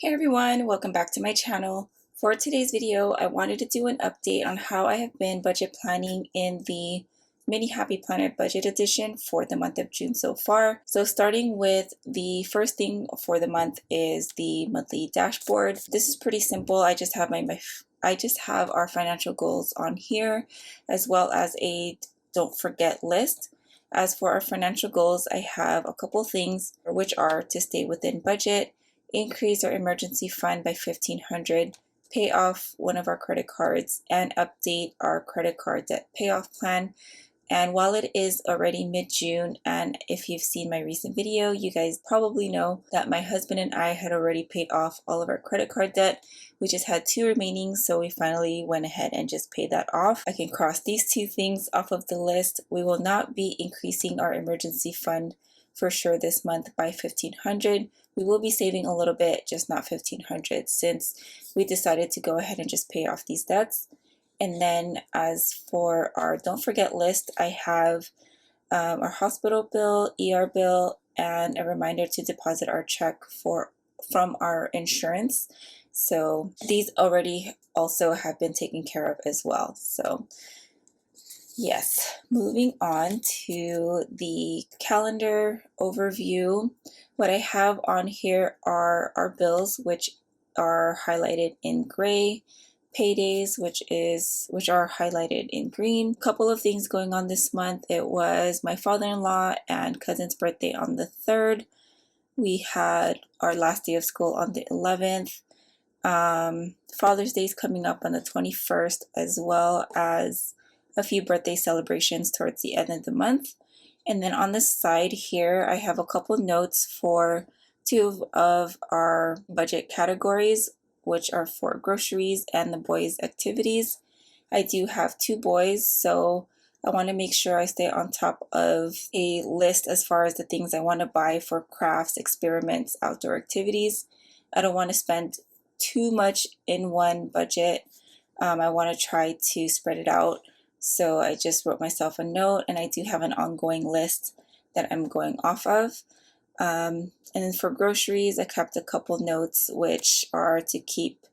Hey everyone, welcome back to my channel. For today's video, I wanted to do an update on how I have been budget planning in the Mini Happy Planner Budget Edition for the month of June so far. So starting with the first thing for the month is the monthly dashboard. This is pretty simple. I just have our financial goals on here, as well as a don't forget list. As for our financial goals, I have a couple things which are to stay within budget, increase our emergency fund by $1,500, pay off one of our credit cards, and update our credit card debt payoff plan. And while it is already mid-June, and if you've seen my recent video, you guys probably know that my husband and I had already paid off all of our credit card debt. We just had two remaining, so we finally went ahead and just paid that off. I can cross these two things off of the list. We will not be increasing our emergency fund for sure this month by $1,500. We will be saving a little bit, just not $1,500, since we decided to go ahead and just pay off these debts. And then as for our don't forget list, I have our hospital bill, ER bill, and a reminder to deposit our check from our insurance. So these already also have been taken care of as well. So yes, moving on to the calendar overview. What I have on here are our bills, which are highlighted in gray, paydays, which are highlighted in green. A couple of things going on this month. It was my father-in-law and cousin's birthday on the 3rd. We had our last day of school on the 11th. Father's Day is coming up on the 21st, as well as a few birthday celebrations towards the end of the month. And then on the side here, I have a couple notes for two of our budget categories, which are for groceries and the boys' activities. I do have two boys, so I want to make sure I stay on top of a list as far as the things I want to buy for crafts, experiments, outdoor activities. I don't want to spend too much in one budget. I want to try to spread it out. So I just wrote myself a note, and I do have an ongoing list that I'm going off of. And then for groceries, I kept a couple notes, which are to keep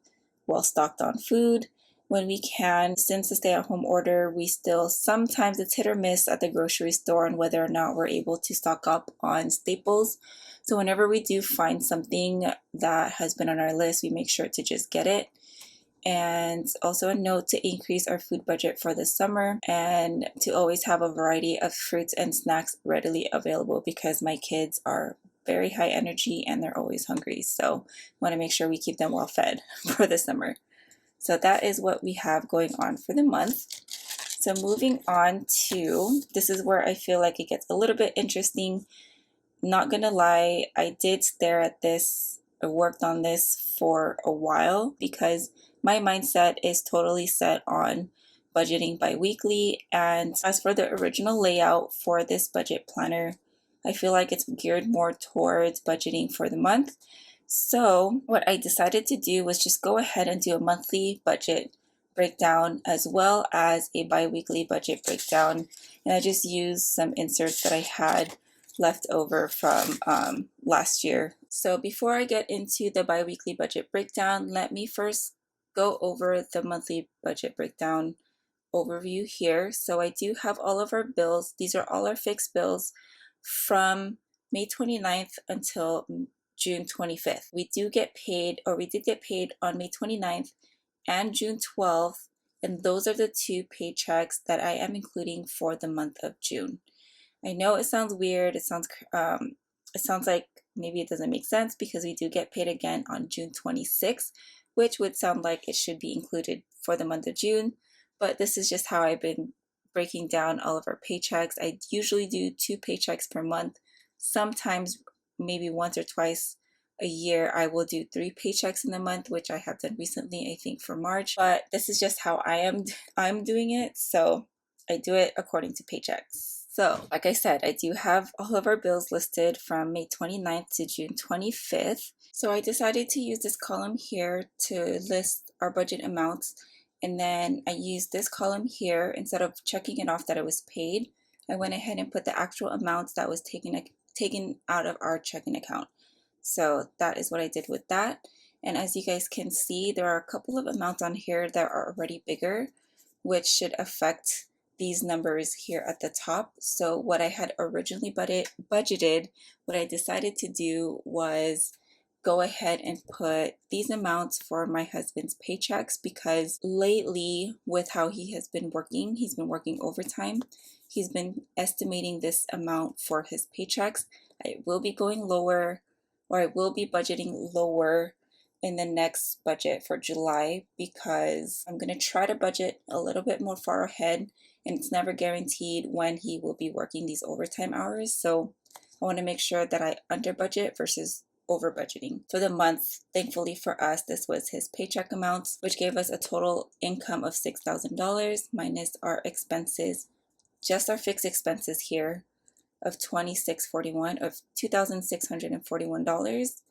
well stocked on food when we can. Since the stay-at-home order, we still sometimes it's hit or miss at the grocery store on whether or not we're able to stock up on staples. So whenever we do find something that has been on our list, we make sure to just get it. And also a note to increase our food budget for the summer and to always have a variety of fruits and snacks readily available, because my kids are very high energy and they're always hungry. So want to make sure we keep them well fed for the summer. So that is what we have going on for the month. So moving on to, this is where I feel like it gets a little bit interesting. Not gonna lie, I did stare at this, I worked on this for a while, because my mindset is totally set on budgeting bi-weekly. And as for the original layout for this budget planner, I feel like it's geared more towards budgeting for the month. So what I decided to do was just go ahead and do a monthly budget breakdown as well as a bi-weekly budget breakdown. And I just used some inserts that I had left over from last year. So before I get into the bi-weekly budget breakdown, let me first go over the monthly budget breakdown overview here. So I do have all of our bills. These are all our fixed bills from May 29th until June 25th. We did get paid on May 29th and June 12th, and those are the two paychecks that I am including for the month of June. I know it sounds weird. It sounds like maybe it doesn't make sense, because we do get paid again on June 26th, which would sound like it should be included for the month of June. But this is just how I've been breaking down all of our paychecks. I usually do two paychecks per month. Sometimes maybe once or twice a year I will do three paychecks in the month, which I have done recently, I think for March. But this is just how I'm doing it. So I do it according to paychecks. So, like I said, I do have all of our bills listed from May 29th to June 25th. So I decided to use this column here to list our budget amounts. And then I used this column here, instead of checking it off that it was paid, I went ahead and put the actual amounts that was taken out of our checking account. So that is what I did with that. And as you guys can see, there are a couple of amounts on here that are already bigger, which should affect these numbers here at the top. So what I had originally budgeted, what I decided to do was go ahead and put these amounts for my husband's paychecks, because lately, with how he has been working, he's been working overtime. He's been estimating this amount for his paychecks. I will be going lower, or I will be budgeting lower in the next budget for July, because I'm going to try to budget a little bit more far ahead, and it's never guaranteed when he will be working these overtime hours. So I want to make sure that I under budget versus over budgeting. For the month, thankfully for us, this was his paycheck amounts, which gave us a total income of $6,000 minus our expenses, just our fixed expenses here, of $2,641,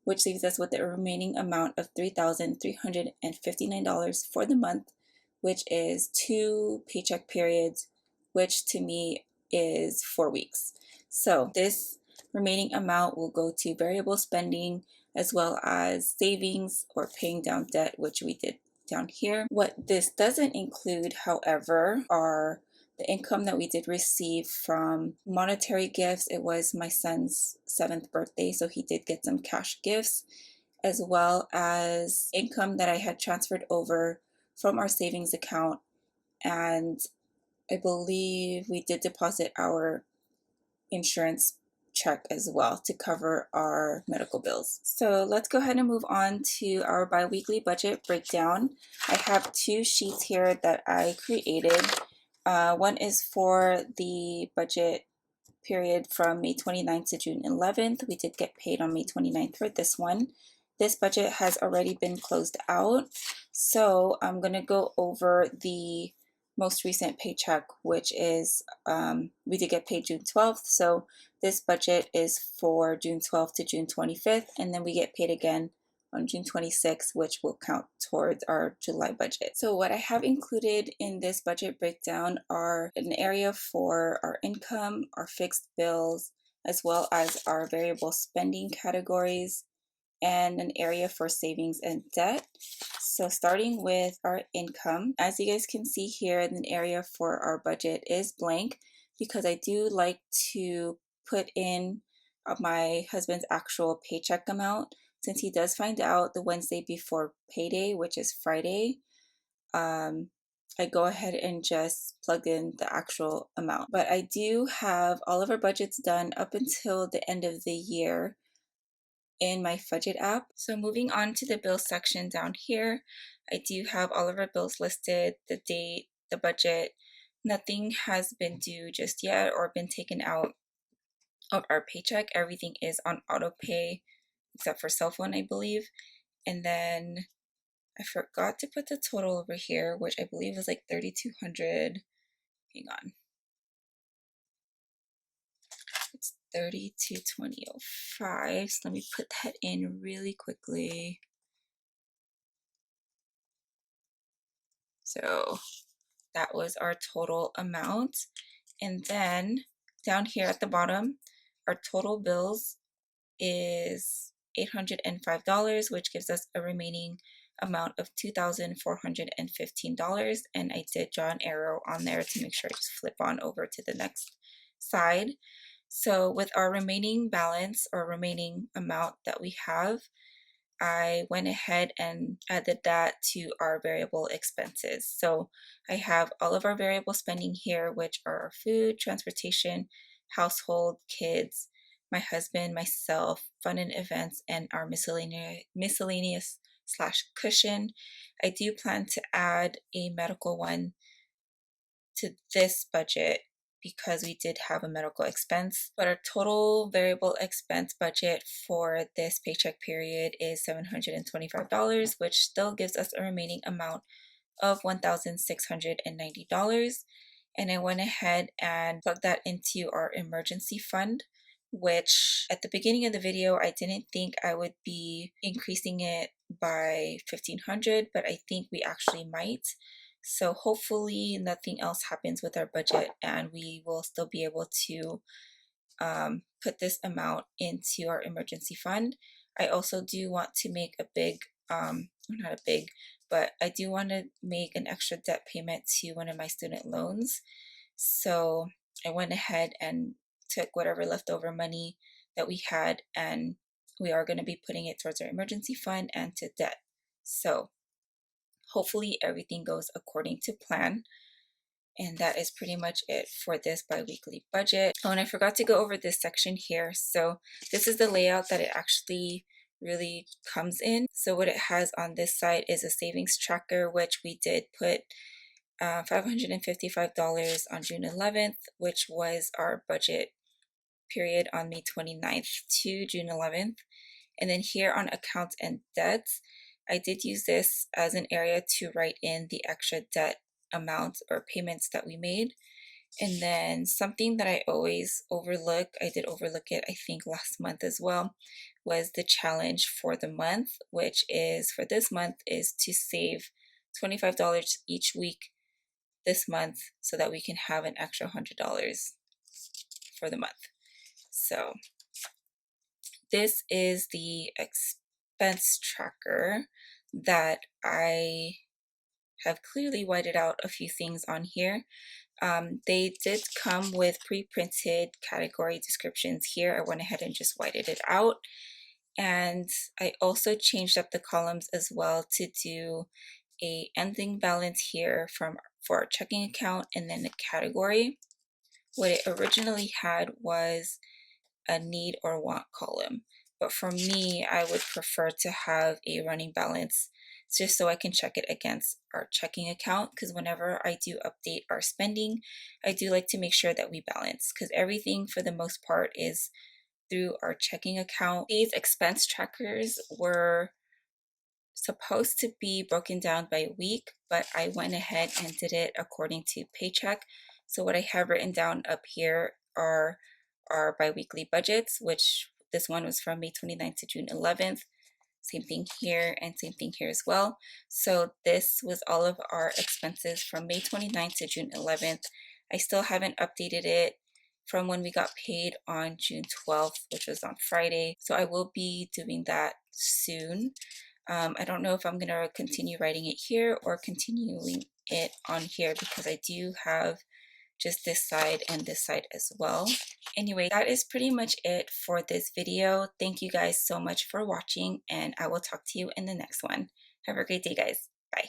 which leaves us with a remaining amount of $3,359 for the month, which is 2 paycheck periods, which to me is 4 weeks. So this remaining amount will go to variable spending as well as savings or paying down debt, which we did down here. What this doesn't include, however, are the income that we did receive from monetary gifts. It was my son's 7th birthday, so he did get some cash gifts, as well as income that I had transferred over from our savings account. And I believe we did deposit our insurance check as well to cover our medical bills. So let's go ahead and move on to our bi-weekly budget breakdown. I have 2 sheets here that I created. One is for the budget period from May 29th to June 11th. We did get paid on May 29th for this one. This budget has already been closed out. So I'm going to go over the most recent paycheck, which is, we did get paid June 12th. So this budget is for June 12th to June 25th. And then we get paid again on June 26th, which will count towards our July budget. So what I have included in this budget breakdown are an area for our income, our fixed bills, as well as our variable spending categories, and an area for savings and debt. So starting with our income, as you guys can see here, an area for our budget is blank, because I do like to put in my husband's actual paycheck amount, since he does find out the Wednesday before payday, which is Friday. I go ahead and just plug in the actual amount. But I do have all of our budgets done up until the end of the year in my Fudget app. So moving on to the bills section down here, I do have all of our bills listed, the date, the budget. Nothing has been due just yet or been taken out of our paycheck. Everything is on auto pay except for cell phone, I believe. And then I forgot to put the total over here, which I believe is like $3,200. Hang on. It's $32,205. So let me put that in really quickly. So that was our total amount. And then down here at the bottom, our total bills is $805, which gives us a remaining amount of $2,415. And I did draw an arrow on there to make sure I just flip on over to the next side. So with our remaining balance or remaining amount that we have, I went ahead and added that to our variable expenses. So I have all of our variable spending here, which are our food, transportation, household, kids, my husband, myself, fun and events, and our miscellaneous / cushion. I do plan to add a medical one to this budget because we did have a medical expense, but our total variable expense budget for this paycheck period is $725, which still gives us a remaining amount of $1,690. And I went ahead and plugged that into our emergency fund, which at the beginning of the video, I didn't think I would be increasing it by $1,500, but I think we actually might. So hopefully nothing else happens with our budget and we will still be able to put this amount into our emergency fund. I also do want to make a big, not a big, but I do want to make an extra debt payment to one of my student loans. So I went ahead and took whatever leftover money that we had, and we are going to be putting it towards our emergency fund and to debt. So hopefully everything goes according to plan. And that is pretty much it for this bi-weekly budget. Oh, and I forgot to go over this section here. So this is the layout that it actually really comes in. So what it has on this side is a savings tracker, which we did put $555 on June 11th, which was our budget period on May 29th to June 11th. And then here on accounts and debts, I did use this as an area to write in the extra debt amounts or payments that we made. And then something that I always overlook, I did overlook it I think last month as well, was the challenge for the month, which is for this month is to save $25 each week this month so that we can have an extra $100 for the month. So this is the expense tracker that I have clearly whited out a few things on here. They did come with pre-printed category descriptions here. I went ahead and just whited it out. And I also changed up the columns as well to do a ending balance here for our checking account and then the category. What it originally had was a need or want column. But for me, I would prefer to have a running balance just so I can check it against our checking account, because whenever I do update our spending, I do like to make sure that we balance, because everything for the most part is through our checking account. These expense trackers were supposed to be broken down by week, but I went ahead and did it according to paycheck. So what I have written down up here are our bi-weekly budgets, which this one was from May 29th to June 11th. Same thing here and same thing here as well. So this was all of our expenses from May 29th to June 11th. I still haven't updated it from when we got paid on June 12th, which was on Friday. So I will be doing that soon. I don't know if I'm going to continue writing it here or continuing it on here, because I do have just this side and this side as well. Anyway, that is pretty much it for this video. Thank you guys so much for watching, and I will talk to you in the next one. Have a great day, guys. Bye.